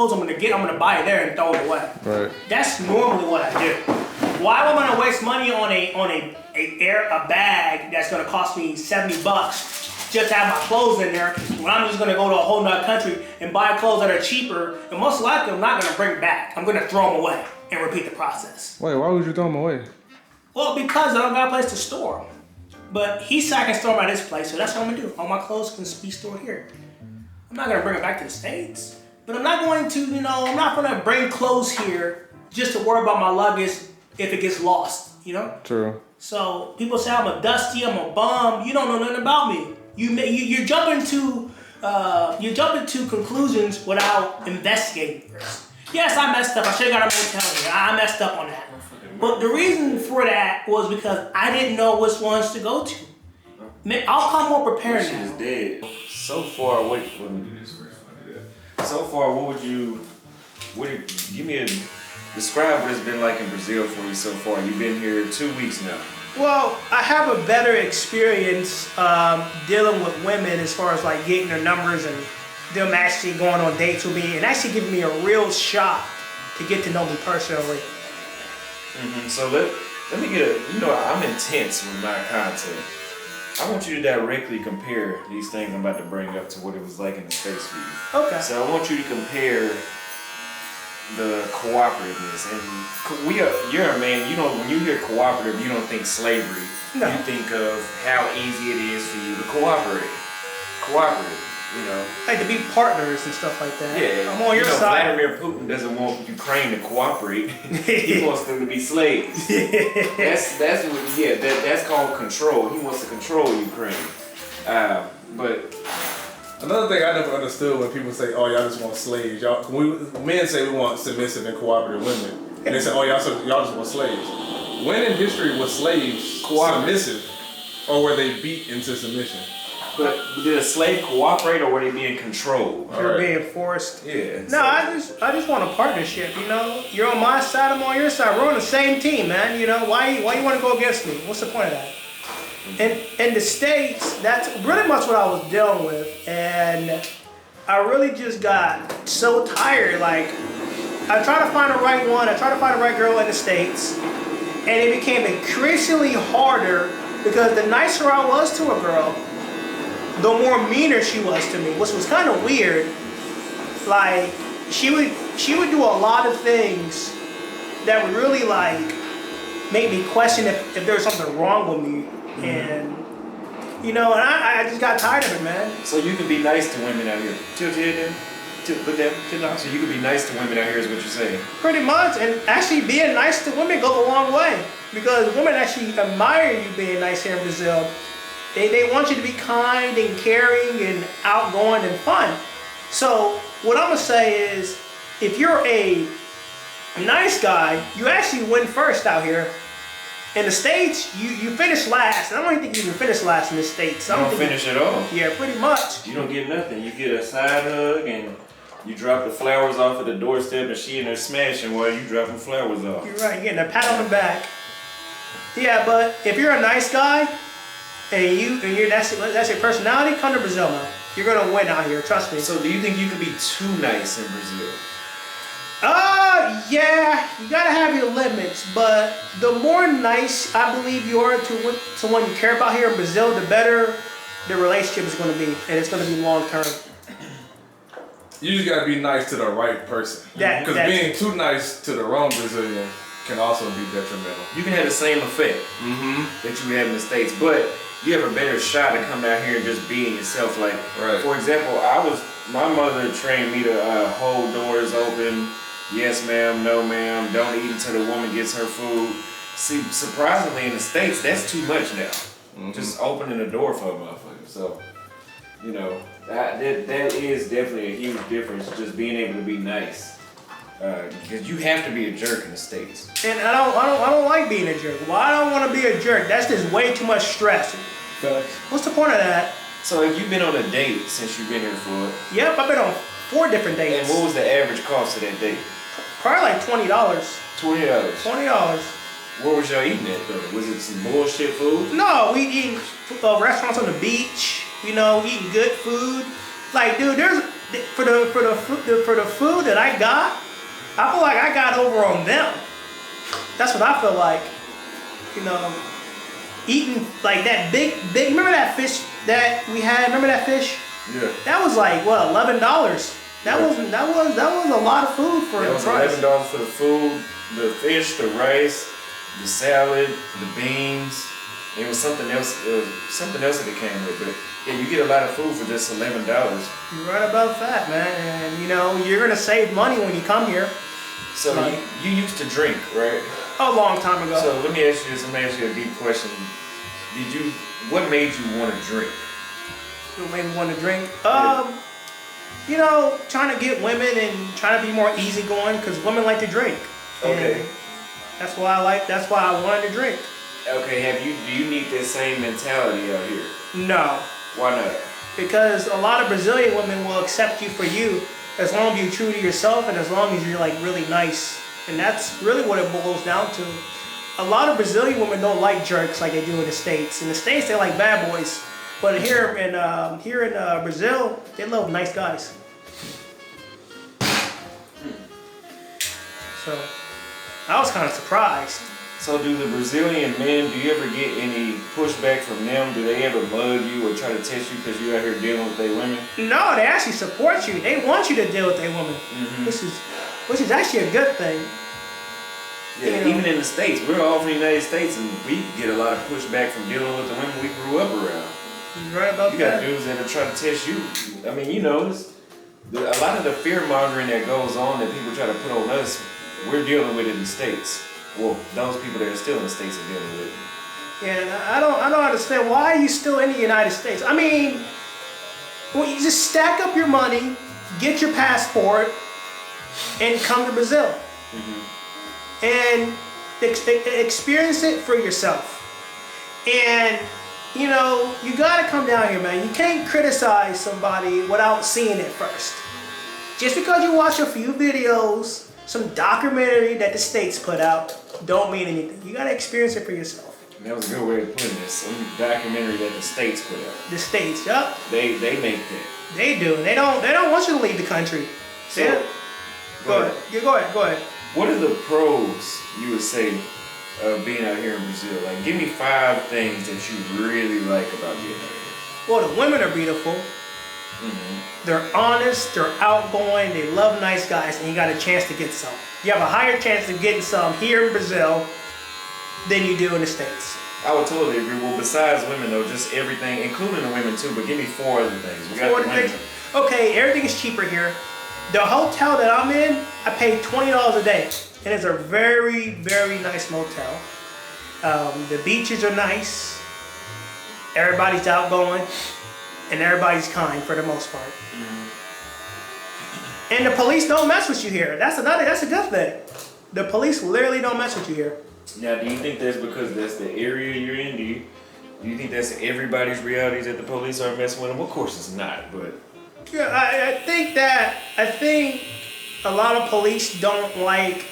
I'm gonna buy it there and throw it away. Right. That's normally what I do. Why am I gonna waste money on a bag that's gonna cost me $70 just to have my clothes in there when I'm just gonna go to a whole nother country and buy clothes that are cheaper and most likely I'm not gonna bring back. I'm gonna throw them away and repeat the process. Wait, why would you throw them away? Well, because I don't got a place to store them. But he said I can store them at his place, so that's what I'm gonna do. All my clothes can be stored here. I'm not gonna bring it back to the States. But I'm not going to, I'm not gonna bring clothes here just to worry about my luggage if it gets lost, True. So people say I'm a dusty, I'm a bum. You don't know nothing about me. You're jumping to conclusions without investigating first. Yes, I messed up. I should have got a motel here. I messed up on that. But the reason for that was because I didn't know which ones to go to. I'll come more prepared now. She's dead. So far, describe what it's been like in Brazil for you so far. You've been here 2 weeks now. Well, I have a better experience dealing with women as far as like getting their numbers and them actually going on dates with me and actually giving me a real shot to get to know me personally. Mm-hmm. So let me get I'm intense with my content. I want you to directly compare these things I'm about to bring up to what it was like in the States for you. Okay. So I want you to compare the cooperativeness. And you're a man, when you hear cooperative, you don't think slavery. No. You think of how easy it is for you to cooperate. Cooperative. Like to be partners and stuff like that. Yeah, I'm on your side. Vladimir Putin doesn't want Ukraine to cooperate. He wants them to be slaves. That's called control. He wants to control Ukraine. But another thing I never understood when people say, "Oh, y'all just want slaves." Men say we want submissive and cooperative women, and they say, "Oh, y'all just want slaves." When in history was slaves submissive, or were they beat into submission? But did a slave cooperate or were they being controlled? You're being forced. Yeah. No, I just want a partnership, You're on my side, I'm on your side. We're on the same team, man. Why you want to go against me? What's the point of that? And in the States, that's pretty much what I was dealing with. And I really just got so tired. Like, I tried to find the right one. I tried to find the right girl in the States. And it became increasingly harder because the nicer I was to a girl, the more meaner she was to me, which was kind of weird. Like, she would do a lot of things that would really make me question if there was something wrong with me. Mm-hmm. And I just got tired of it, man. So you can be nice to women out here. Tilt your head down. So you can be nice to women out here is what you're saying. Pretty much, and actually being nice to women goes a long way because women actually admire you being nice here in Brazil. They want you to be kind and caring and outgoing and fun. So what I'm gonna say is, if you're a nice guy, you actually win first out here. In the States, you finish last. And I don't even think you can finish last in the States. You don't finish at all. Yeah, pretty much. You don't get nothing. You get a side hug and you drop the flowers off at the doorstep and she in there smashing while you dropping flowers off. You're right, you're getting a pat on the back. Yeah, but if you're a nice guy, and that's your personality, come to Brazil, man. You're gonna win out here, trust me. So do you think you can be too nice in Brazil? Yeah, you gotta have your limits, but the more nice I believe you are to someone you care about here in Brazil, the better the relationship is gonna be, and it's gonna be long term. You just gotta be nice to the right person. Because being too nice to the wrong Brazilian can also be detrimental. You can have the same effect that you have in the States, but you have a better shot to come down here and just being yourself. Like, for example, my mother trained me to hold doors open. Yes, ma'am. No, ma'am. Don't eat until the woman gets her food. See, surprisingly, in the States, that's too much now. Mm-hmm. Just opening the door for a motherfucker. So, that is definitely a huge difference. Just being able to be nice, because you have to be a jerk in the States. And I don't like being a jerk. Well, I don't want to be a jerk. That's just way too much stress. What's the point of that? So, have you been on a date since you've been here, Floyd? Yep, I've been on 4 different dates. And what was the average cost of that date? Probably like $20. $20. $20. Where was y'all eating at though? Was it some bullshit food? No, we eat restaurants on the beach. Eating good food. Like, dude, for the food that I got, I feel like I got over on them. That's what I feel like. You know, eating like that big. Remember that fish that we had? Remember that fish? Yeah. That was like what, $11. That was a lot of food for the price. $11 for the food, the fish, the rice, the salad, the beans. It was something else. Something else that it came with, but yeah, you get a lot of food for just $11. You're right about that, man. And you know, you're gonna save money when you come here. So you used to drink, right? A long time ago. So let me ask you this. Let me ask you a deep question. What made you want to drink? What made me want to drink? Yeah. You know, trying to get women and trying to be more easygoing because women like to drink. Okay. And that's why I wanted to drink. Okay. Do you need that same mentality out here? No. Why not? Because a lot of Brazilian women will accept you for you as long as you're true to yourself and as long as you're like really nice. And that's really what it boils down to. A lot of Brazilian women don't like jerks like they do in the States. In the States, they like bad boys. But here in Brazil, they love nice guys. So I was kind of surprised. So do the Brazilian men, do you ever get any pushback from them? Do they ever mug you or try to test you because you're out here dealing with their women? No, they actually support you. They want you to deal with their women, which is actually a good thing. Yeah, you know? Even in the States, we're all from the United States, and we get a lot of pushback from dealing with the women we grew up around. You're right about that. You got dudes that are trying to test you. I mean, you know, a lot of the fear mongering that goes on that people try to put on us, we're dealing with it in the States. Well, those people that are still in the States are dealing with it. Yeah, I don't understand. Why are you still in the United States? I mean, well, you just stack up your money, get your passport, and come to Brazil. And experience it for yourself. And, you know, you gotta come down here, man. You can't criticize somebody without seeing it first. Just because you watch a few videos, some documentary that the States put out, don't mean anything. You gotta experience it for yourself. That was a good way of putting this. Some documentary that the States put out. The States, yup. They make that. They do. They don't want you to leave the country. So, go ahead. What are the pros you would say of being out here in Brazil? Like, give me 5 things that you really like about being out here. Well, the women are beautiful. They're honest, they're outgoing, they love nice guys, and you got a chance to get some. You have a higher chance of getting some here in Brazil than you do in the States. I would totally agree. Well, besides women though, just everything, including the women too, but give me 4 other things. We got the women. Okay, everything is cheaper here. The hotel that I'm in, I pay $20 a day. And it's a very, very nice motel. The beaches are nice. Everybody's outgoing. And everybody's kind for the most part. And the police don't mess with you here. That's a good thing. The police literally don't mess with you here. Now, do you think that's because that's the area you're in? Do you think that's everybody's reality that the police aren't messing with them? Of course it's not, but... Yeah, I think a lot of police don't like...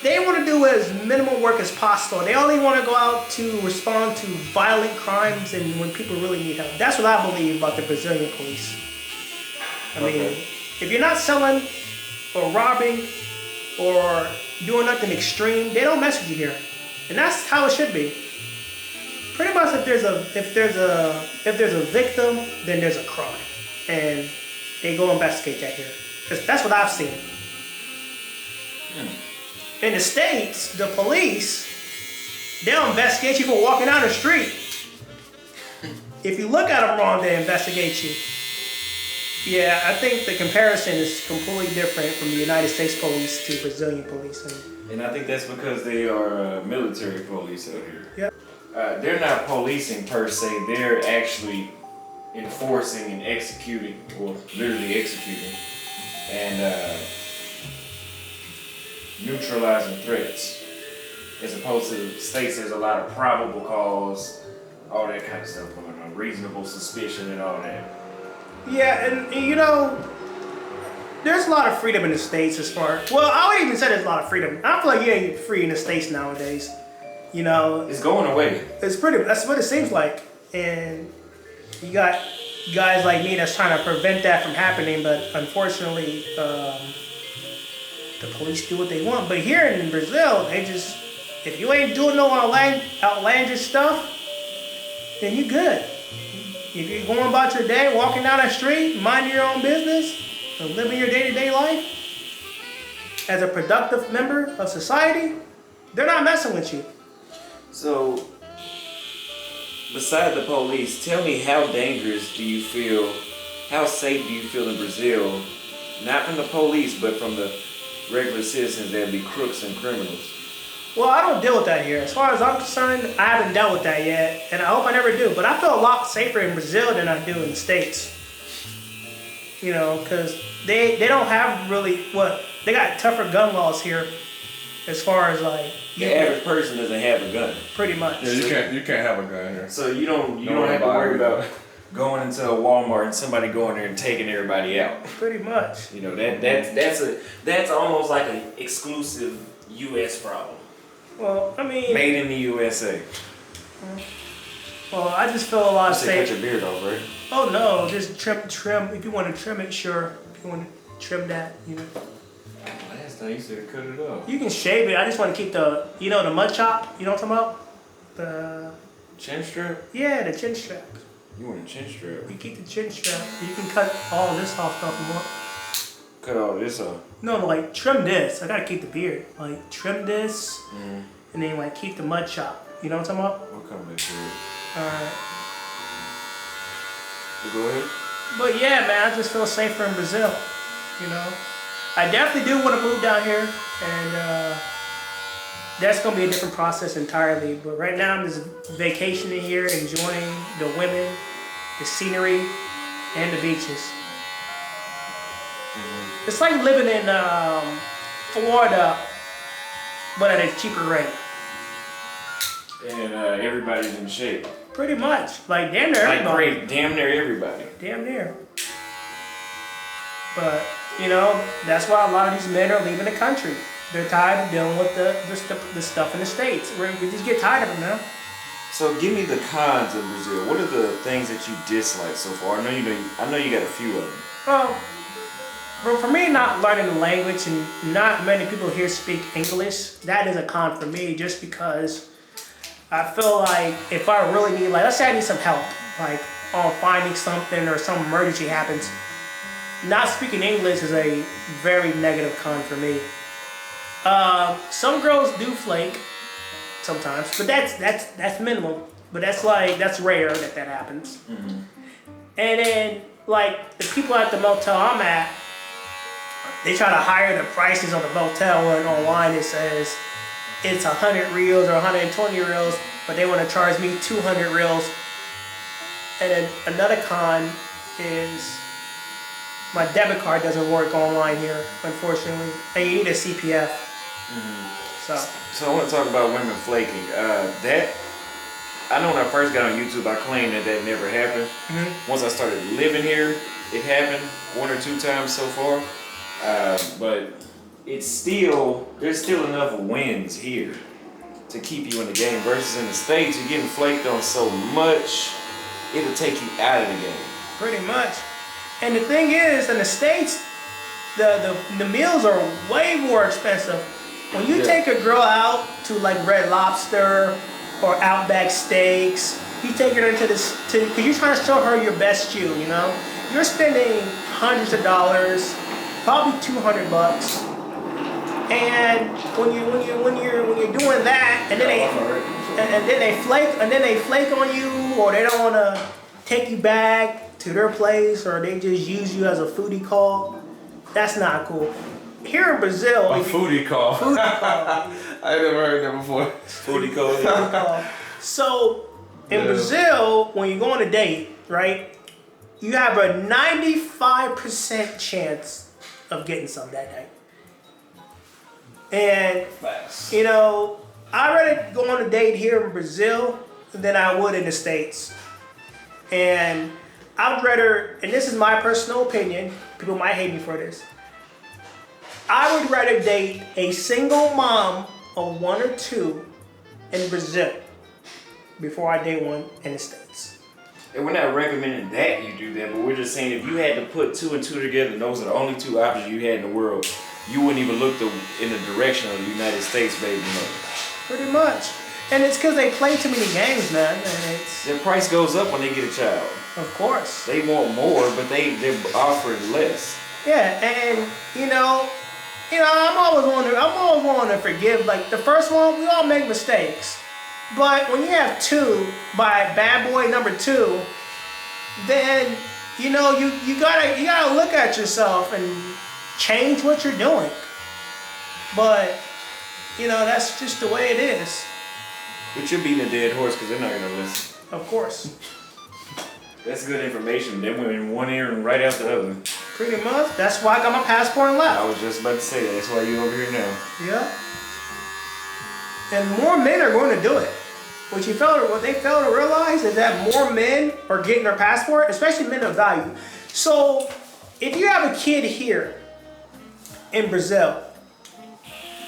They want to do as minimal work as possible. They only want to go out to respond to violent crimes and when people really need help. That's what I believe about the Brazilian police. I mean, if you're not selling or robbing or doing nothing extreme, they don't mess with you here. And that's how it should be. Pretty much if there's a victim, then there's a crime. And they go investigate that here. Because that's what I've seen. In the States, the police, they'll investigate you for walking down the street. If you look at them wrong, they investigate you. Yeah, I think the comparison is completely different from the United States police to Brazilian police. And I think that's because they are military police out here. Yep. They're not policing per se, they're actually enforcing and executing, or literally executing, and neutralizing threats. As opposed to the States, there's a lot of probable cause, all that kind of stuff going on, reasonable suspicion and all that. Yeah, and you know, there's a lot of freedom in the States as far... Well, I would even say there's a lot of freedom. I feel like you ain't free in the States nowadays. You know... It's going away. That's what it seems like. And you got guys like me that's trying to prevent that from happening, but unfortunately, the police do what they want. But here in Brazil, they just, if you ain't doing no outlandish stuff, then you good. If you're going about your day, walking down the street, minding your own business, and living your day-to-day life as a productive member of society, they're not messing with you. So, beside the police, tell me how dangerous do you feel, how safe do you feel in Brazil, not from the police, but from the regular citizens that be crooks and criminals? Well, I don't deal with that here. As far as I'm concerned, I haven't dealt with that yet, and I hope I never do. But I feel a lot safer in Brazil than I do in the States. You know, because they don't have really they got tougher gun laws here, as far as like the average person doesn't have a gun. Pretty much. Yeah, you can't have a gun here. So you don't have to worry about going into a Walmart and somebody going there and taking everybody out. Pretty much. You know that's almost like an exclusive U.S. problem. Well, I mean, made in the USA. Well, I just feel a lot safer. Cut your beard off, right? Oh no, just trim. If you want to trim it, sure. If you want to trim that, you know. Last time you said cut it off. You can shave it. I just want to keep the mud chop. You know what I'm talking about? The chin strap? Yeah, the chin strap. You want a chin strap? You keep the chin strap. You can cut all of this off if you want. Cut all this off? No, like trim this. I gotta keep the beard. Like trim this, and then like keep the mud chop. You know what I'm talking about? We'll come back to it. Alright. Well, go ahead. But yeah, man, I just feel safer in Brazil. You know, I definitely do want to move down here, and that's gonna be a different process entirely. But right now, I'm just vacationing here, enjoying the women, the scenery, and the beaches. It's like living in Florida, but at a cheaper rate. And everybody's in shape. Pretty much. Like damn near everybody. Like damn near everybody. Damn near. But, you know, that's why a lot of these men are leaving the country. They're tired of dealing with the stuff in the States. We just get tired of it now. So give me the cons of Brazil. What are the things that you dislike so far? I know you got a few of them. Well, for me, not learning the language and not many people here speak English, that is a con for me, just because I feel like if I really need, like, let's say I need some help, like on finding something or some emergency happens, not speaking English is a very negative con for me. Some girls do flake sometimes, but that's minimal. But that's rare that happens. Mm-hmm. And then like the people at the motel I'm at, they try to hire the prices on the motel, and online it says it's 100 reals or 120 reals, but they want to charge me 200 reals. And then another con is my debit card doesn't work online here, unfortunately, and you need a CPF. Mm-hmm. So I want to talk about women flaking. That I know when I first got on YouTube, I claimed that never happened. Mm-hmm. Once I started living here, it happened 1 or 2 times so far. But there's still enough wins here to keep you in the game. Versus in the States, you're getting flaked on so much, it'll take you out of the game. Pretty much. And the thing is, in the States, the meals are way more expensive. When you take a girl out to like Red Lobster or Outback Steaks, you take her into because you're trying to show her your best you, you know? You're spending hundreds of dollars, probably $200. And when you're doing that, and then they flake on you, or they don't want to take you back to their place, or they just use you as a foodie call, that's not cool. Here in Brazil, a foodie call. Foodie call. I never heard that before. Foodie call. Foodie call. So in Brazil, when you go on a date, right, you have a 95% chance of getting some that night. And you know, I'd rather go on a date here in Brazil than I would in the States. And I'd rather, and this is my personal opinion, people might hate me for this, I would rather date a single mom of 1 or 2 in Brazil before I date one in the States. And we're not recommending that you do that, but we're just saying if you had to put 2 and 2 together, and those are the only 2 options you had in the world, you wouldn't even look in the direction of the United States baby mother. Pretty much. And it's because they play too many games, man. And their price goes up when they get a child. Of course. They want more, but they're offering less. Yeah, and I'm always willing to forgive. Like the first one, we all make mistakes. But when you have 2 by bad boy number 2, then you gotta look at yourself and change what you're doing. But that's just the way it is. But you're beating a dead horse because they're not gonna listen. Of course. That's good information. Them went in one ear and right out the other. Pretty much. That's why I got my passport and left. I was just about to say that. That's why you're over here now. Yeah. And more men are going to do it. What they fail to realize is that more men are getting their passport, especially men of value. So if you have a kid here in Brazil,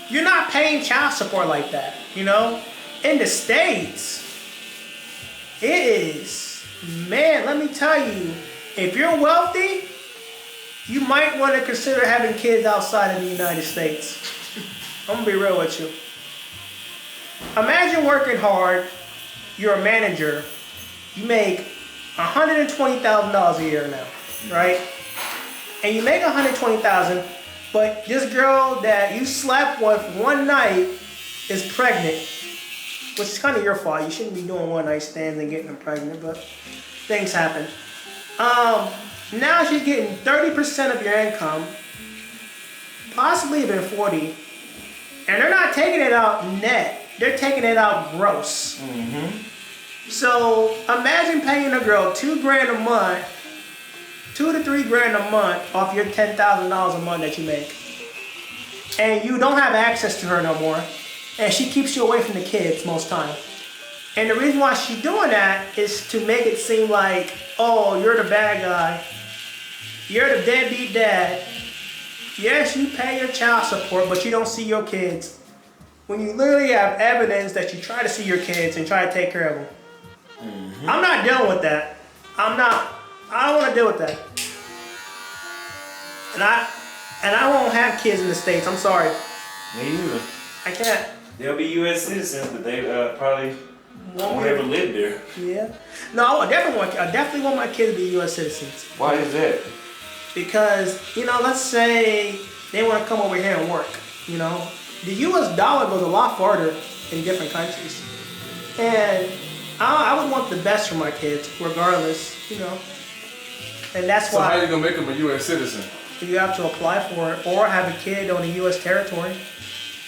you're not paying child support like that, In the States, it is, man, let me tell you, if you're wealthy, you might want to consider having kids outside of the United States. I'm going to be real with you. Imagine working hard, you're a manager, you make $120,000 a year now, right? And you make $120,000, but this girl that you slept with one night is pregnant, which is kind of your fault. You shouldn't be doing one night stands and getting them pregnant, but things happen. Now she's getting 30% of your income, possibly even 40, and they're not taking it out net. They're taking it out gross. Mm-hmm. So imagine paying a girl $2,000 a month, $2 to $3,000 a month off your $10,000 a month that you make, and you don't have access to her no more, and she keeps you away from the kids most time. And the reason why she's doing that is to make it seem like, oh, you're the bad guy, you're the deadbeat dad. Yes, you pay your child support, but you don't see your kids. When you literally have evidence that you try to see your kids and try to take care of them. Mm-hmm. I'm not dealing with that. I don't want to deal with that. And I won't have kids in the States. I'm sorry. Me either. I can't. They'll be U.S. citizens, but they probably won't ever live there. Yeah. No, I definitely want my kids to be U.S. citizens. Why is that? Because, let's say they want to come over here and work, The U.S. dollar goes a lot farther in different countries. And I would want the best for my kids, regardless, And that's why. So how are you going to make them a U.S. citizen? You have to apply for it or have a kid on a U.S. territory.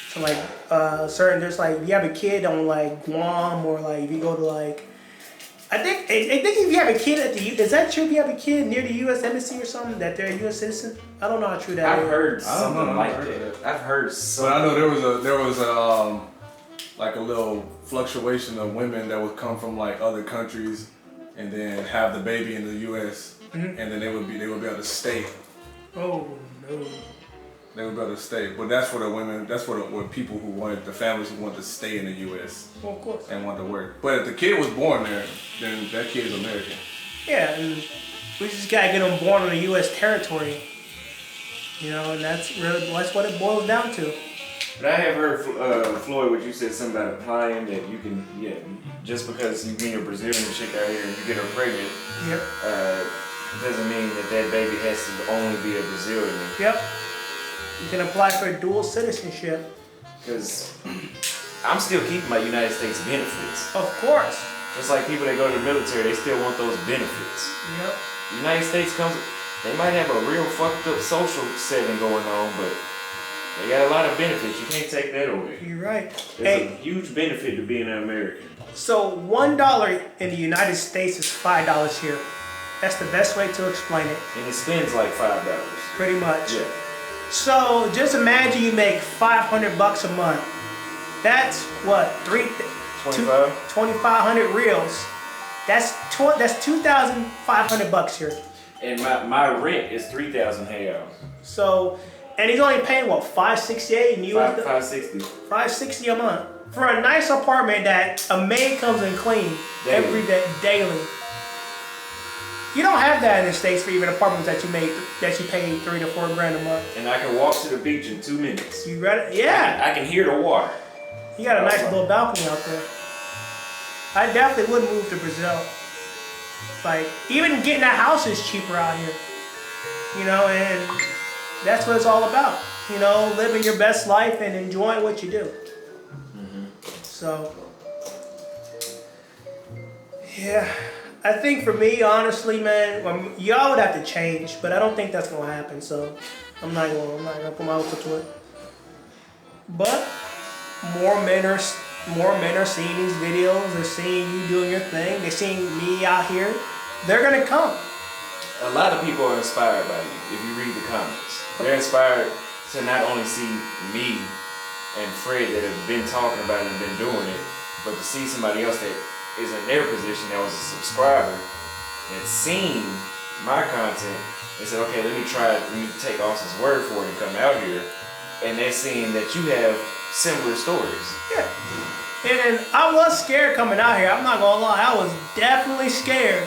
So there's you have a kid on Guam or if you go to I think if you have a kid is that true if you have a kid near the U.S. embassy or something that they're a U.S. citizen? I don't know how true that is. I've heard something like that. I've heard something. But I know there was a little fluctuation of women that would come from other countries and then have the baby in the U.S. Mm-hmm. and then they would be able to stay. Oh no. They would be able to stay, but that's for the women. That's for the people who wanted the families who wanted to stay in the U.S. Well, of course. And want to work. But if the kid was born there, then that kid is American. Yeah, and we just gotta get them born on the U.S. territory. And that's what it boils down to. But I have heard Floyd, what you said something about applying that you can, just because you meet a Brazilian chick out here and you get her pregnant, yep. Doesn't mean that baby has to only be a Brazilian. Yep. You can apply for dual citizenship. Because I'm still keeping my United States benefits. Of course. Just like people that go to the military, they still want those benefits. Yep. The United States they might have a real fucked up social setting going on, but they got a lot of benefits. You can't take that away. You're right. There's a huge benefit to being an American. So $1 in the United States is $5 here. That's the best way to explain it. And it spends like $5. Pretty much. Yeah. So just imagine you make $500 a month. That's what 2,500 reals. That's $2,500 here. And my rent is 3,000 reais. So, and he's only paying what $568 in US. $560 a month for a nice apartment that a maid comes and cleans every day daily. You don't have that in the States for even apartments that you pay $3 to $4 grand a month. And I can walk to the beach in 2 minutes. You ready? Yeah. I can hear the water. You got a nice little balcony out there. I definitely would move to Brazil. Like, even getting a house is cheaper out here. You know, and that's what it's all about. You know, living your best life and enjoying what you do. Mm-hmm. So, yeah. I think for me, honestly, man, y'all would have to change, but I don't think that's gonna happen. So, I'm not gonna put my hopes into it. But more men are seeing these videos. They're seeing you doing your thing. They're seeing me out here. They're gonna come. A lot of people are inspired by you if you read the comments. They're inspired to not only see me and Fred that have been talking about it and been doing it, but to see somebody else that is in their position that was a subscriber and seen my content and said, okay, let me take Austin's word for it and come out here. And they're seeing that you have similar stories. Yeah. And I was scared coming out here. I'm not gonna lie, I was definitely scared.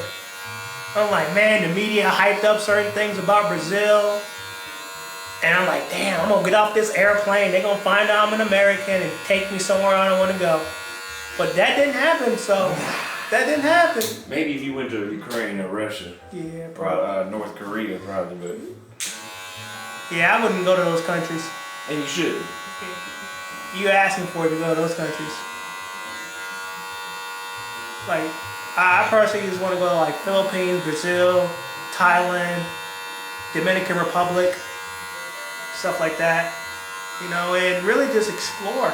I'm like, man, the media hyped up certain things about Brazil. And I'm like, damn, I'm gonna get off this airplane. They're gonna find out I'm an American and take me somewhere I don't wanna go. But that didn't happen, so that didn't happen. Maybe if you went to Ukraine or Russia. Yeah, probably. North Korea, probably, but. Yeah, I wouldn't go to those countries. And you shouldn't. You asking for it to go to those countries. Like, I personally just want to go to like Philippines, Brazil, Thailand, Dominican Republic, stuff like that. You know, and really just explore.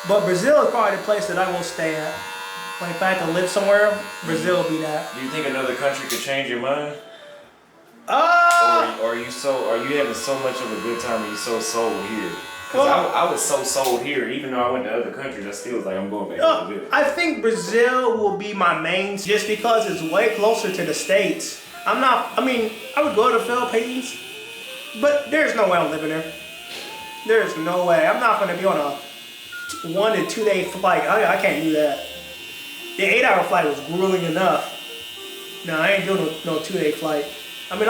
But Brazil is probably the place that I will stay at. Like if I had to live somewhere, Brazil would be that. Do you think another country could change your mind? Or are you having so much of a good time and you so sold here? Because I was so sold here, even though I went to other countries, I still was like, I'm going back to Brazil. I think Brazil will be my main just because it's way closer to the States. I would go to the Philippines, but there's no way I'm living there. There's no way. I'm not going to be on a 1 to 2 day flight. I can't do that. The 8-hour flight was grueling enough. No, I ain't doing no 2 day flight. I mean,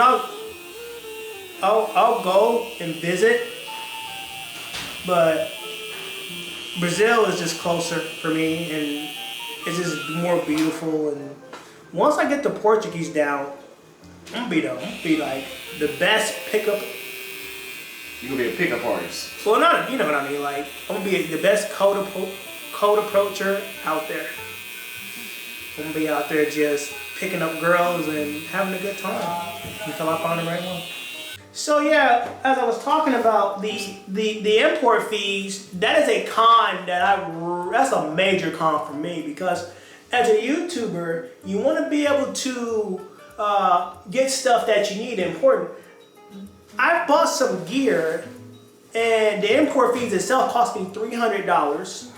I'll go and visit, but Brazil is just closer for me, and it's just more beautiful. And once I get the Portuguese down, I'm gonna be like the best pickup. You gonna be a pickup artist? Well, not, you know what I mean. Like, I'm gonna be the best code approacher out there. I'm gonna be out there just picking up girls and having a good time until I find the right one. So yeah, as I was talking about the import fees, that is a con that's a major con for me, because as a YouTuber, you want to be able to get stuff that you need important. I bought some gear, and the import fees itself cost me $300.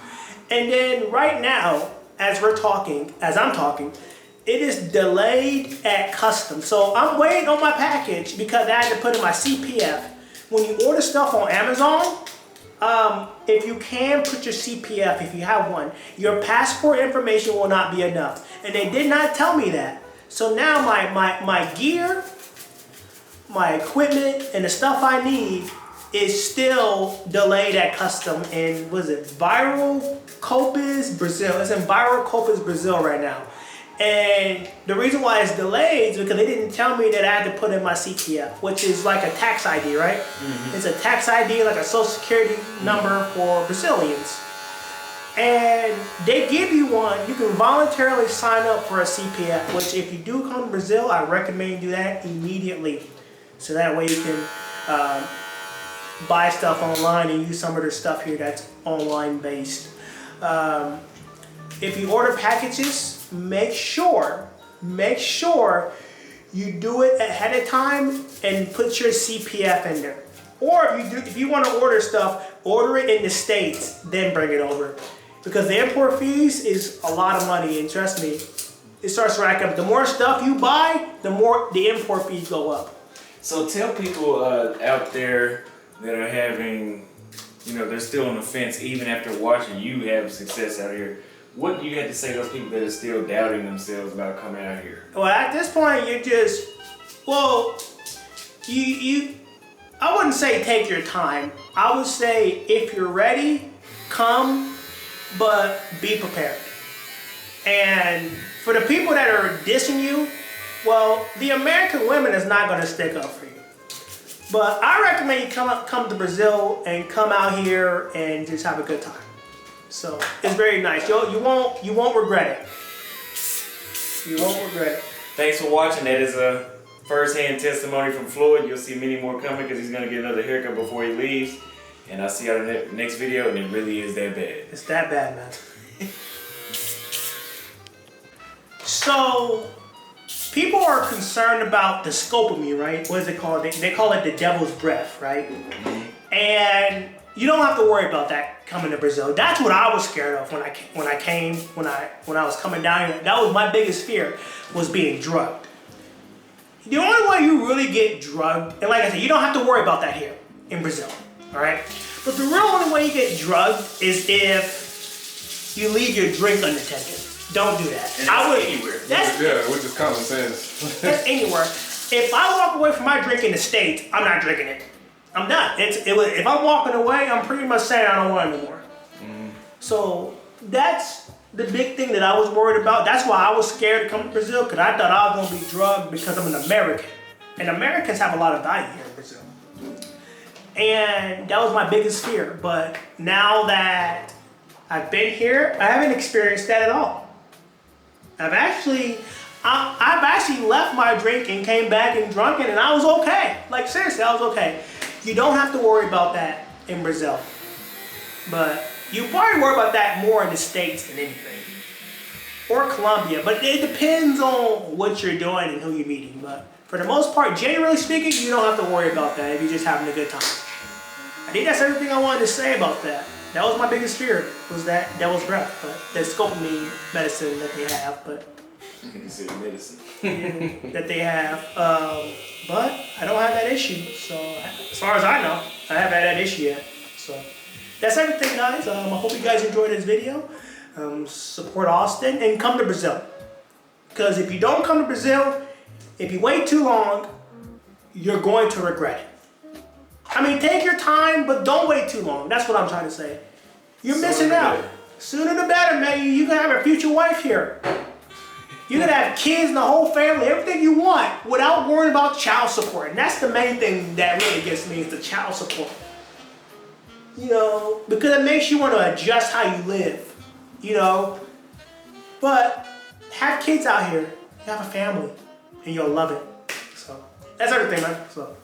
And then right now, as I'm talking, it is delayed at customs. So I'm waiting on my package because I had to put in my CPF. When you order stuff on Amazon, if you can put your CPF, if you have one, your passport information will not be enough. And they did not tell me that. So now my gear, my equipment, and the stuff I need is still delayed at custom in, Viracopos, Brazil. It's in Viracopos, Brazil right now. And the reason why it's delayed is because they didn't tell me that I had to put in my CPF, which is like a tax ID, right? Mm-hmm. It's a tax ID, like a social security number for Brazilians. And they give you one. You can voluntarily sign up for a CPF, which if you do come to Brazil, I recommend you do that immediately. So that way you can buy stuff online and use some of their stuff here that's online based. If you order packages, make sure you do it ahead of time and put your CPF in there. Or if you want to order stuff, order it in the States, then bring it over. Because the import fees is a lot of money, and trust me, it starts to rack up. The more stuff you buy, the more the import fees go up. So tell people out there that are having, they're still on the fence even after watching you have success out here. What do you have to say to those people that are still doubting themselves about coming out here? Well, at this point, you just, well, I wouldn't say take your time. I would say if you're ready, come, but be prepared. And for the people that are dissing you, well, the American women is not going to stick up for you. But I recommend you come to Brazil and come out here and just have a good time. So it's very nice. You won't regret it. You won't regret it. Thanks for watching. That is a first-hand testimony from Floyd. You'll see many more coming because he's going to get another haircut before he leaves. And I'll see you on the next video, and it really is that bad. It's that bad, man. So, people are concerned about the scope of me, right? What is it called? They call it the devil's breath, right? And you don't have to worry about that coming to Brazil. That's what I was scared of when I was coming down here. That was my biggest fear, was being drugged. The only way you really get drugged, and like I said, you don't have to worry about that here in Brazil, all right? But the real only way you get drugged is if you leave your drink unattended. Don't do that. And that's anywhere. Which is common sense. That's anywhere. If I walk away from my drink in the States, I'm not drinking it. I'm done. If I'm walking away, I'm pretty much saying I don't want it anymore. So that's the big thing that I was worried about. That's why I was scared to come to Brazil, because I thought I was going to be drugged because I'm an American. And Americans have a lot of value here in Brazil. And that was my biggest fear. But now that I've been here, I haven't experienced that at all. I've actually left my drink and came back and drunk it, and I was okay. Like, seriously, I was okay. You don't have to worry about that in Brazil. But you probably worry about that more in the States than anything. Or Colombia. But it depends on what you're doing and who you're meeting. But for the most part, generally speaking, you don't have to worry about that if you're just having a good time. I think that's everything I wanted to say about that. That was my biggest fear, was that devil's breath, but the scope of me medicine that they have, but you say medicine. that they have, but I don't have that issue. So as far as I know, I haven't had that issue yet. So that's everything, guys. I hope you guys enjoyed this video. Support Auston and come to Brazil, because if you don't come to Brazil, if you wait too long, you're going to regret it. I mean, take your time, but don't wait too long. That's what I'm trying to say. You're missing out. Sooner the better, man. You can have a future wife here. You can have kids and the whole family, everything you want, without worrying about child support. And that's the main thing that really gets me, is the child support. You know, because it makes you want to adjust how you live. You know, but have kids out here. You have a family, and you'll love it. So that's everything, man. So.